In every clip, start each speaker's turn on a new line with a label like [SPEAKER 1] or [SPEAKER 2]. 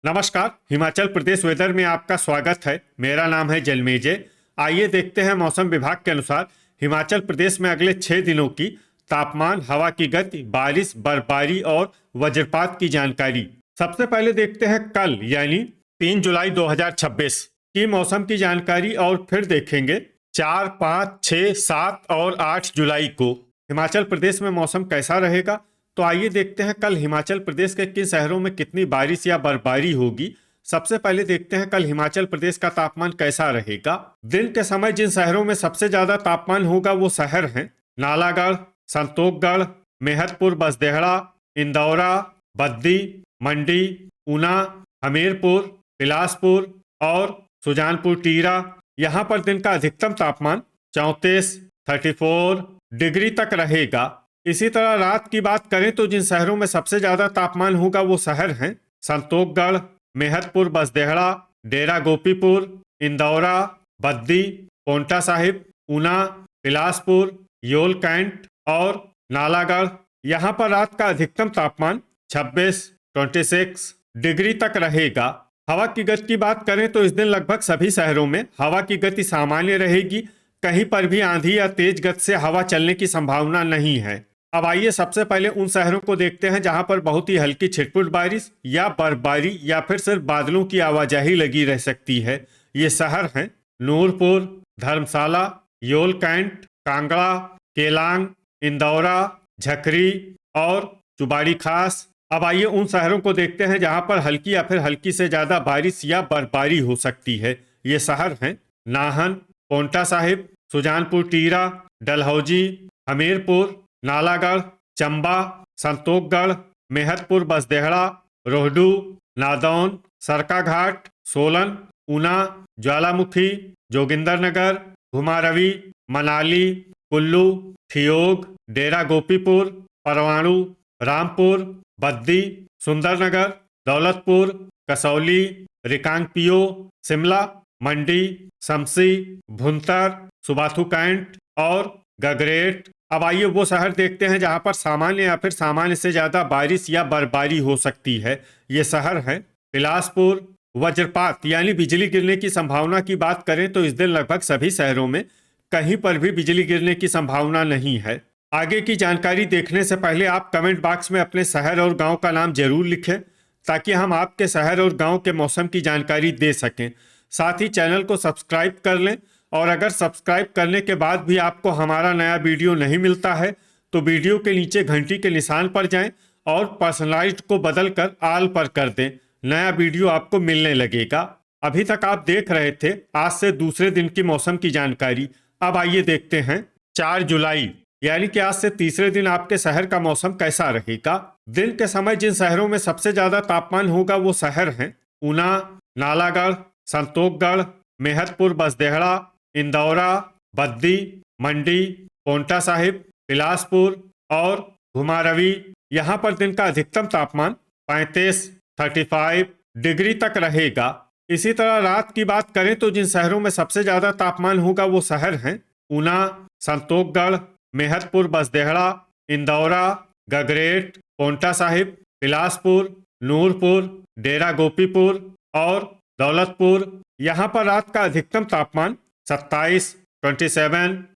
[SPEAKER 1] नमस्कार। हिमाचल प्रदेश वेदर में आपका स्वागत है। मेरा नाम है जलमेजय। आइए देखते हैं मौसम विभाग के अनुसार हिमाचल प्रदेश में अगले 6 दिनों की तापमान, हवा की गति, बारिश, बर्फबारी और वज्रपात की जानकारी। सबसे पहले देखते हैं कल यानी 3 जुलाई 2026 की मौसम की जानकारी और फिर देखेंगे 4, 5, 6, 7 और 8 जुलाई को हिमाचल प्रदेश में मौसम कैसा रहेगा। तो आइए देखते हैं कल हिमाचल प्रदेश के किन शहरों में कितनी बारिश या बर्फबारी होगी। सबसे पहले देखते हैं कल हिमाचल प्रदेश का तापमान कैसा रहेगा। दिन के समय जिन शहरों में सबसे ज्यादा तापमान होगा वो शहर हैं नालागढ़, संतोखगढ़, मेहतपुर, बसदेहड़ा, इंदौरा, बद्दी, मंडी, ऊना, हमीरपुर, बिलासपुर और सुजानपुर टीरा। यहाँ पर दिन का अधिकतम तापमान 34 डिग्री तक रहेगा। इसी तरह रात की बात करें तो जिन शहरों में सबसे ज्यादा तापमान होगा वो शहर हैं संतोखगढ़, मेहतपुर, बसदेहड़ा, डेरा गोपीपुर, इंदौरा, बद्दी, पोंटा साहिब, ऊना, बिलासपुर, योल कैंट और नालागढ़। यहाँ पर रात का अधिकतम तापमान 26 डिग्री तक रहेगा। हवा की गति की बात करें तो इस दिन लगभग सभी शहरों में हवा की गति सामान्य रहेगी। कहीं पर भी आंधी या तेज गति से हवा चलने की संभावना नहीं है। अब आइए सबसे पहले उन शहरों को देखते हैं जहां पर बहुत ही हल्की छिटपुट बारिश या बर्फबारी या फिर सिर्फ बादलों की आवाजाही लगी रह सकती है। ये शहर हैं नूरपुर, धर्मशाला, योल कैंट, कांगड़ा, केलांग, इंदौरा, झकरी और चुबाड़ी खास। अब आइए उन शहरों को देखते हैं जहां पर हल्की या फिर हल्की से ज्यादा बारिश या बर्फबारी हो सकती है। ये शहर हैं नाहन, पोंटा साहिब, सुजानपुर टीरा, डलहौजी, हमीरपुर, नालागढ़, चंबा, संतोखगढ़, मेहतपुर, बसदेहड़ा, रोहडू, नादौन, सरकाघाट, सोलन, ऊना, ज्वालामुखी, जोगिंदरनगर, घुमारवी, मनाली, कुल्लू, ठियोग, डेरा गोपीपुर, परवाणु, रामपुर, बद्दी, सुंदरनगर, दौलतपुर, कसौली, रिकांगपिओ, शिमला, मंडी, शमसी, भुंतर, सुबाथू कैंट और गगरेट। अब आइए वो शहर देखते हैं जहां पर सामान्य या फिर सामान्य से ज्यादा बारिश या बर्फबारी हो सकती है। ये शहर हैं बिलासपुर। वज्रपात यानी बिजली गिरने की संभावना की बात करें तो इस दिन लगभग सभी शहरों में कहीं पर भी बिजली गिरने की संभावना नहीं है। आगे की जानकारी देखने से पहले आप कमेंट बॉक्स में अपने शहर और गांव का नाम जरूर लिखें ताकि हम आपके शहर और गांव के मौसम की जानकारी दे सकें। साथ ही चैनल को सब्सक्राइब कर लें और अगर सब्सक्राइब करने के बाद भी आपको हमारा नया वीडियो नहीं मिलता है तो वीडियो के नीचे घंटी के निशान पर जाएं और पर्सनलाइज्ड को बदलकर ऑल पर कर दें। नया वीडियो आपको मिलने लगेगा। अभी तक आप देख रहे थे आज से दूसरे दिन की मौसम की जानकारी। अब आइए देखते हैं 4 जुलाई यानी कि आज से तीसरे दिन आपके शहर का मौसम कैसा रहेगा। दिन के समय जिन शहरों में सबसे ज्यादा तापमान होगा वो शहर हैं ऊना, नालागढ़, संतोखगढ़, मेहतपुर, बसदेहड़ा, इंदौरा, बद्दी, मंडी, पोंटा साहिब, बिलासपुर और घुमारवी। यहाँ पर दिन का अधिकतम तापमान 35 डिग्री तक रहेगा। इसी तरह रात की बात करें तो जिन शहरों में सबसे ज्यादा तापमान होगा वो शहर हैं ऊना, संतोखगढ़, मेहतपुर, बसदेहड़ा, इंदौरा, गगरेट, पोंटा साहिब, बिलासपुर, नूरपुर, डेरा गोपीपुर और दौलतपुर। यहाँ पर रात का अधिकतम तापमान 27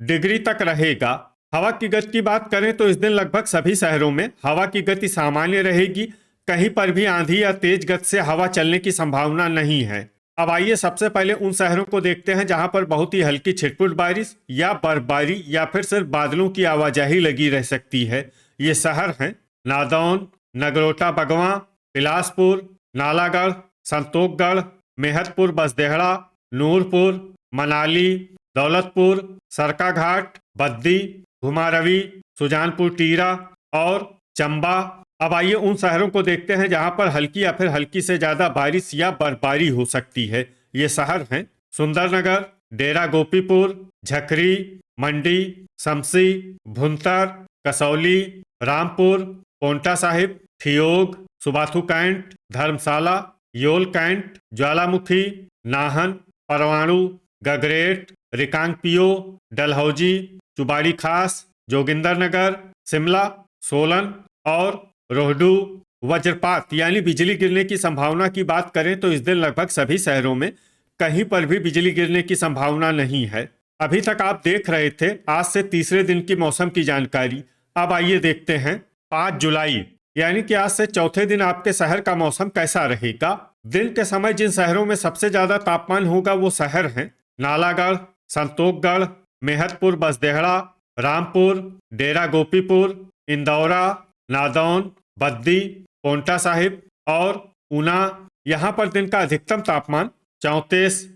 [SPEAKER 1] डिग्री तक रहेगा। हवा की गति की बात करें तो इस दिन लगभग सभी शहरों में हवा की गति सामान्य रहेगी। कहीं पर भी आंधी या तेज गति से हवा चलने की संभावना नहीं है। अब आइए सबसे पहले उन शहरों को देखते हैं जहां पर बहुत ही हल्की छिटपुट बारिश या बर्फबारी या फिर सिर्फ बादलों की आवाजाही लगी रह सकती है। ये शहर हैं नादौन, नगरोटा, बगवां, बिलासपुर, नालागढ़, संतोखगढ़, मेहतपुर, बसदेहड़ा, नूरपुर, मनाली, दौलतपुर, सरकाघाट, बद्दी, घुमारवी, सुजानपुर टीरा और चंबा। अब आइए उन शहरों को देखते हैं जहां पर हल्की या फिर हल्की से ज्यादा बारिश या बर्फबारी हो सकती है। ये शहर हैं सुंदरनगर, डेरा गोपीपुर, झकरी, मंडी, शमसी, भुंतर, कसौली, रामपुर, पोंटा साहिब, ठियोग, सुबाथू कैंट, धर्मशाला, योल कैंट, ज्वालामुखी, नाहन, परवाणु, गगरेट, रिकांगपिओ, डलहौजी, चुबाड़ी खास, जोगिंदरनगर, शिमला, सोलन और रोहडू, वज्रपात यानी बिजली गिरने की संभावना की बात करें तो इस दिन लगभग सभी शहरों में कहीं पर भी बिजली गिरने की संभावना नहीं है। अभी तक आप देख रहे थे आज से तीसरे दिन की मौसम की जानकारी। अब आइए देखते हैं 5 जुलाई यानी कि आज से चौथे दिन आपके शहर का मौसम कैसा रहेगा। दिन के समय जिन शहरों में सबसे ज्यादा तापमान होगा वो शहर हैं नालागढ़, संतोषगढ़, मेहतपुर बसदेहड़ा, रामपुर, डेरा गोपीपुर, इंदौरा, नादौन, बद्दी, पोंटा साहिब और ऊना। यहाँ पर दिन का अधिकतम तापमान 34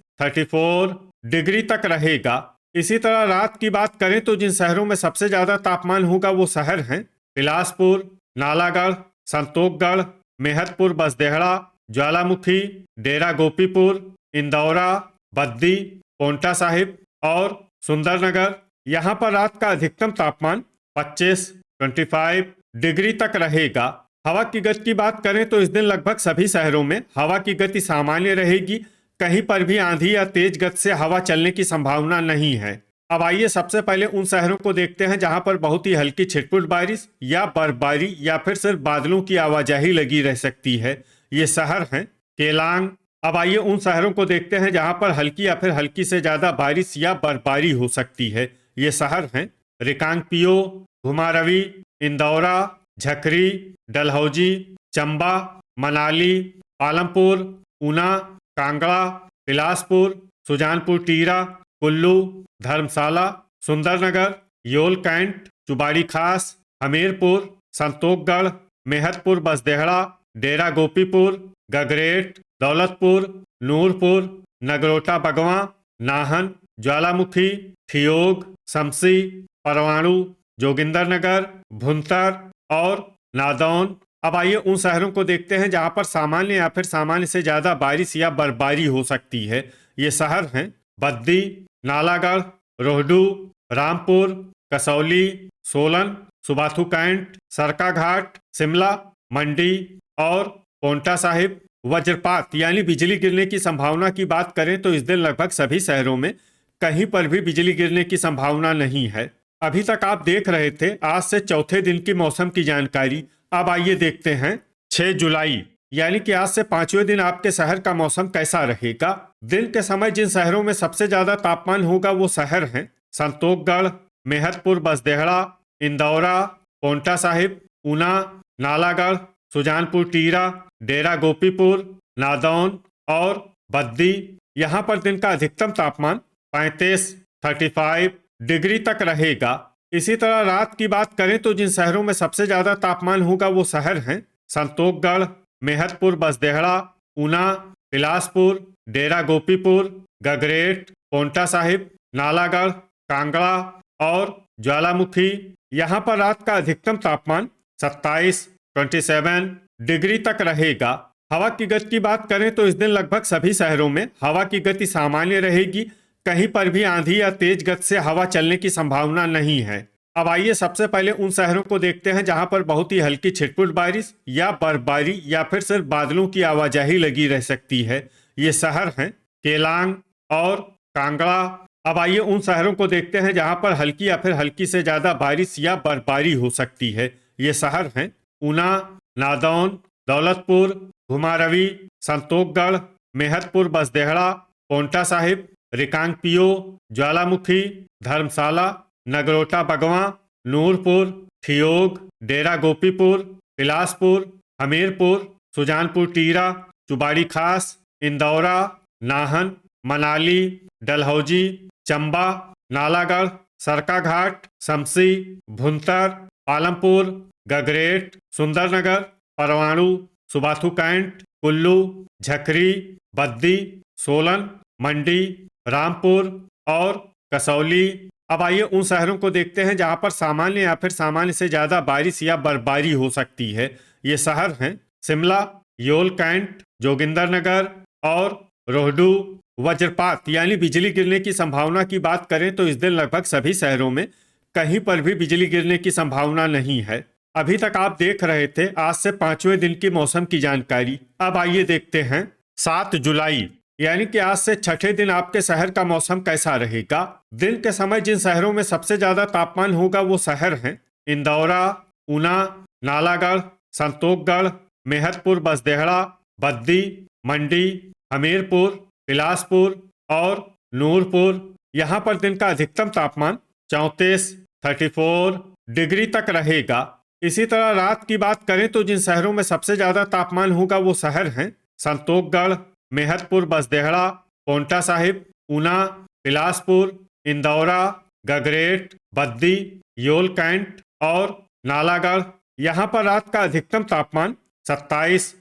[SPEAKER 1] डिग्री तक रहेगा। इसी तरह रात की बात करें तो जिन शहरों में सबसे ज्यादा तापमान होगा वो शहर हैं बिलासपुर, नालागढ़, संतोषगढ़, मेहतपुर बसदेहड़ा, ज्वालामुखी, डेरा गोपीपुर, इंदौरा, बद्दी, पोंटा साहिब और सुंदरनगर। यहाँ पर रात का अधिकतम तापमान 25 डिग्री तक रहेगा। हवा की गति की बात करें तो इस दिन लगभग सभी शहरों में हवा की गति सामान्य रहेगी। कहीं पर भी आंधी या तेज गति से हवा चलने की संभावना नहीं है। अब आइए सबसे पहले उन शहरों को देखते हैं जहां पर बहुत ही हल्की छिटपुट बारिश या बर्फबारी या फिर सिर्फ बादलों की आवाजाही लगी रह सकती है। ये शहर हैं केलांग। अब आइए उन शहरों को देखते हैं जहां पर हल्की या फिर हल्की से ज्यादा बारिश या बर्फबारी हो सकती है। ये शहर हैं रिकांगपिओ, घुमारवी, इंदौरा, झकरी, डलहौजी, चंबा, मनाली, पालमपुर, ऊना, कांगड़ा, बिलासपुर, सुजानपुर टीरा, कुल्लू, धर्मशाला, सुंदरनगर, योल कैंट, चुबाड़ी खास, हमीरपुर, संतोषगढ़, मेहतपुर बसदेहड़ा, डेरा गोपीपुर, गगरेट, दौलतपुर, नूरपुर, नगरोटा बगवां, नाहन, ज्वालामुखी, ठियोग, शमसी, परवाणु, जोगिंदरनगर, भुंतर और नादौन। अब आइए उन शहरों को देखते हैं जहां पर सामान्य या फिर सामान्य से ज्यादा बारिश या बर्फबारी हो सकती है। ये शहर हैं बद्दी, नालागढ़, रोहडू, रामपुर, कसौली, सोलन, सुबाथू कैंट, सरकाघाट, शिमला, मंडी और पोंटा साहिब। वज्रपात यानी बिजली गिरने की संभावना की बात करें तो इस दिन लगभग सभी शहरों में कहीं पर भी बिजली गिरने की संभावना नहीं है। अभी तक आप देख रहे थे आज से चौथे दिन की मौसम की जानकारी। अब आइए देखते हैं 6 जुलाई यानी कि आज से पांचवें दिन आपके शहर का मौसम कैसा रहेगा। दिन के समय जिन शहरों में सबसे ज्यादा तापमान होगा वो शहर हैं संतोषगढ़, मेहतपुर बसदेहड़ा, इंदौरा, पोंटा साहिब, ऊना, नालागढ़, सुजानपुर टीरा, डेरा गोपीपुर, नादौन और बद्दी। यहाँ पर दिन का अधिकतम तापमान 35 डिग्री तक रहेगा। इसी तरह रात की बात करें तो जिन शहरों में सबसे ज्यादा तापमान होगा वो शहर हैं संतोषगढ़, मेहतपुर बसदेहड़ा, ऊना, बिलासपुर, डेरा गोपीपुर, गगरेट, पोंटा साहिब, नालागढ़, कांगड़ा और ज्वालामुखी। यहाँ पर रात का अधिकतम तापमान 27 डिग्री तक रहेगा। हवा की गति की बात करें तो इस दिन लगभग सभी शहरों में हवा की गति सामान्य रहेगी। कहीं पर भी आंधी या तेज गति से हवा चलने की संभावना नहीं है। अब आइए सबसे पहले उन शहरों को देखते हैं जहां पर बहुत ही हल्की छिटपुट बारिश या बर्फबारी या फिर सिर्फ बादलों की आवाजाही लगी रह सकती है। ये शहर हैं केलांग और कांगड़ा। अब आइए उन शहरों को देखते हैं जहां पर हल्की या फिर हल्की से ज्यादा बारिश या बर्फबारी हो सकती है। ये शहर हैं ऊना, नादौन, दौलतपुर, घुमारवी, संतोषगढ़, मेहतपुर बसदेहड़ा, पोंटा साहिब, रिकांगपिओ, ज्वालामुखी, धर्मशाला, नगरोटा बगवां, नूरपुर, ठियोग, डेरा गोपीपुर, बिलासपुर, हमीरपुर, सुजानपुर टीरा, चुबाड़ी खास, इंदौरा, नाहन, मनाली, डलहौजी, चंबा, नालागढ़, सरकाघाट, शमसी, भुंतर, पालमपुर, गगरेट, सुंदरनगर, परवाणु, सुबाथू कैंट, कुल्लू, झकरी, बद्दी, सोलन, मंडी, रामपुर और कसौली। अब आइए उन शहरों को देखते हैं जहां पर सामान्य या फिर सामान्य से ज्यादा बारिश या बर्फबारी हो सकती है। ये शहर हैं शिमला, योल कैंट, जोगिंदरनगर और रोहडू। वज्रपात यानी बिजली गिरने की संभावना की बात करें तो इस दिन लगभग सभी शहरों में कहीं पर भी बिजली गिरने की संभावना नहीं है। अभी तक आप देख रहे थे आज से पांचवें दिन की मौसम की जानकारी। अब आइए देखते हैं 7 जुलाई यानी कि आज से छठे दिन आपके शहर का मौसम कैसा रहेगा। दिन के समय जिन शहरों में सबसे ज्यादा तापमान होगा वो शहर हैं इंदौरा, ऊना, नालागढ़, संतोषगढ़, मेहतपुर, बसदेहड़ा, बद्दी, मंडी, हमीरपुर, बिलासपुर और नूरपुर। यहाँ पर दिन का अधिकतम तापमान 34 डिग्री तक रहेगा। इसी तरह रात की बात करें तो जिन शहरों में सबसे ज्यादा तापमान होगा वो शहर हैं संतोखगढ़, मेहतपुर, बसदेहड़ा, पोंटा साहिब, ऊना, बिलासपुर, इंदौरा, गगरेट, बद्दी, योल कैंट और नालागढ़। यहाँ पर रात का अधिकतम तापमान 27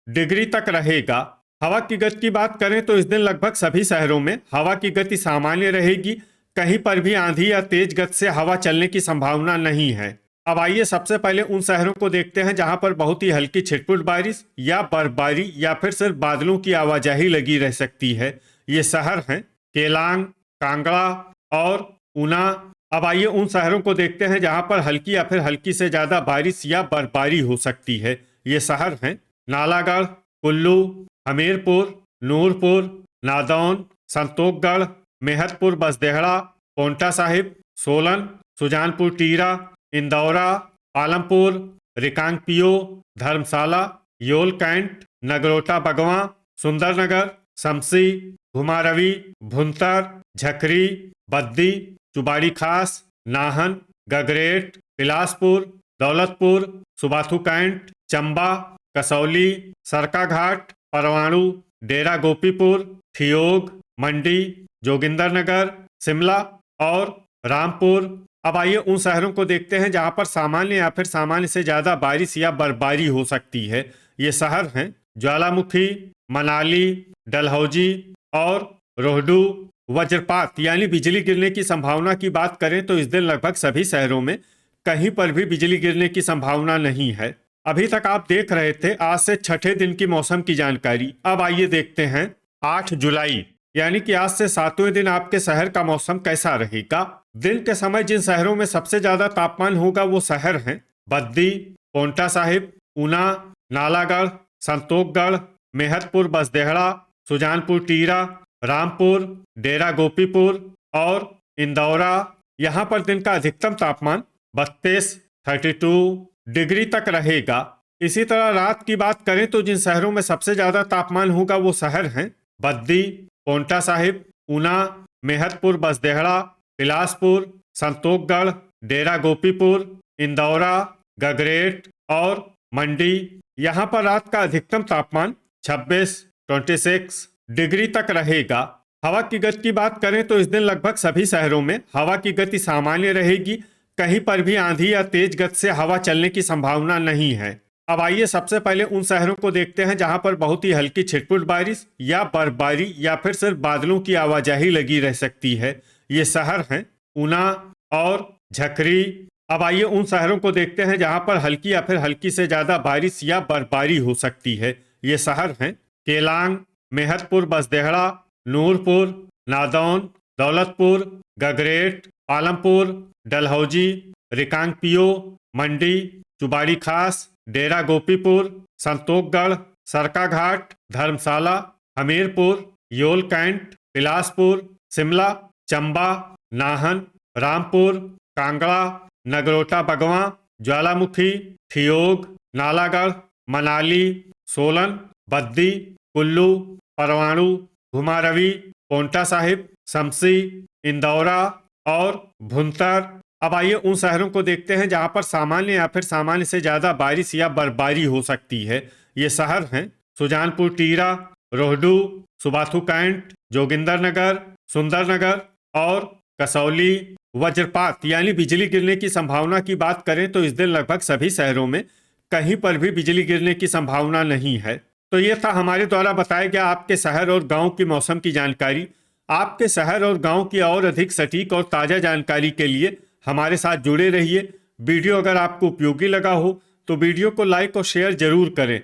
[SPEAKER 1] डिग्री तक रहेगा। हवा की गति की बात करें तो इस दिन लगभग सभी शहरों में हवा की गति सामान्य रहेगी। कहीं पर भी आंधी या तेज गति से हवा चलने की संभावना नहीं है। अब आइए सबसे पहले उन शहरों को देखते हैं जहां पर बहुत ही हल्की छिटपुट बारिश या बर्फबारी या फिर सिर्फ बादलों की आवाजाही लगी रह सकती है। ये शहर हैं केलांग, कांगड़ा और ऊना। अब आइए उन शहरों को देखते हैं जहां पर हल्की या फिर हल्की से ज्यादा बारिश या बर्फबारी हो सकती है। ये शहर हैं नालागढ़, कुल्लू, हमीरपुर, नूरपुर, नादौन, संतोखगढ़, मेहतपुर, बसदेहड़ा, पोंटा साहिब, सोलन, सुजानपुर टीरा, इंदौरा, पालमपुर, रिकांगपियो, धर्मशाला, योल कैंट, नगरोटा बगवां, सुंदरनगर, शमसी, घुमारवी, भुंतर, झकरी, बद्दी, चुबाड़ी खास, नाहन, गगरेट, बिलासपुर, दौलतपुर, सुबाथू कैंट, चंबा, कसौली, सरकाघाट, परवाणु, डेरा गोपीपुर, ठियोग, मंडी, जोगिंदरनगर, शिमला और रामपुर। अब आइए उन शहरों को देखते हैं जहां पर सामान्य या फिर सामान्य से ज्यादा बारिश या बर्फबारी हो सकती है। ये शहर हैं ज्वालामुखी, मनाली, डलहौजी और रोहडू। वज्रपात यानी बिजली गिरने की संभावना की बात करें तो इस दिन लगभग सभी शहरों में कहीं पर भी बिजली गिरने की संभावना नहीं है। अभी तक आप देख रहे थे आज से छठे दिन की मौसम की जानकारी। अब आइए देखते हैं 8 जुलाई यानी कि आज से 7वें दिन आपके शहर का मौसम कैसा रहेगा। दिन के समय जिन शहरों में सबसे ज्यादा तापमान होगा वो शहर हैं बद्दी, पोंटा साहिब, ऊना, नालागढ़, संतोखगढ़, मेहतपुर, बसदेहड़ा, सुजानपुर टीरा, रामपुर, डेरा गोपीपुर और इंदौरा। यहाँ पर दिन का अधिकतम तापमान 32 डिग्री तक रहेगा। इसी तरह रात की बात करें तो जिन शहरों में सबसे ज्यादा तापमान होगा वो शहर हैं बद्दी, पोंटा साहिब, ऊना, मेहतपुर, बसदेहड़ा, बिलासपुर, संतोखगढ़, डेरा गोपीपुर, इंदौरा, गगरेट और मंडी। यहाँ पर रात का अधिकतम तापमान 26 डिग्री तक रहेगा। हवा की गति की बात करें तो इस दिन लगभग सभी शहरों में हवा की गति सामान्य रहेगी। कहीं पर भी आंधी या तेज गति से हवा चलने की संभावना नहीं है। अब आइए सबसे पहले उन शहरों को देखते हैं जहां पर बहुत ही हल्की छिटपुट बारिश या बर्फबारी या फिर सिर्फ बादलों की आवाजाही लगी रह सकती है। ये शहर हैं ऊना और झकरी। अब आइए उन शहरों को देखते हैं जहां पर हल्की या फिर हल्की से ज्यादा बारिश या बर्फबारी हो सकती है। ये शहर हैं केलांग, मेहतपुर, बसदेहड़ा, नूरपुर, नादौन, दौलतपुर, गगरेट, पालमपुर, डलहौजी, रिकांगपियो, मंडी, चुबाड़ी खास, डेरा गोपीपुर, संतोखगढ़, सरकाघाट, धर्मशाला, हमीरपुर, योल कैंट, बिलासपुर, शिमला, चंबा, नाहन, रामपुर, कांगड़ा, नगरोटा बगवां, ज्वालामुखी, ठियोग, नालागढ़, मनाली, सोलन, बद्दी, कुल्लू, परवाणु, घुमारवी, पोंटा साहिब, शमसी, इंदौरा और भुंतर। अब आइए उन शहरों को देखते हैं जहां पर सामान्य या फिर सामान्य से ज्यादा बारिश या बर्फबारी हो सकती है। ये शहर हैं सुजानपुर टीरा, रोहडू, सुबाथू कैंट, जोगिंदरनगर, सुंदरनगर और कसौली। वज्रपात यानी बिजली गिरने की संभावना की बात करें तो इस दिन लगभग सभी शहरों में कहीं पर भी बिजली गिरने की संभावना नहीं है। तो ये था हमारे द्वारा बताया गया आपके शहर और गांव की मौसम की जानकारी। आपके शहर और गांव की और अधिक सटीक और ताज़ा जानकारी के लिए हमारे साथ जुड़े रहिए। वीडियो अगर आपको उपयोगी लगा हो तो वीडियो को लाइक और शेयर जरूर करें।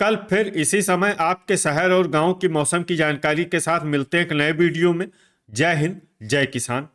[SPEAKER 1] कल फिर इसी समय आपके शहर और गांव की मौसम की जानकारी के साथ मिलते हैं एक नए वीडियो में। जय हिंद, जय किसान।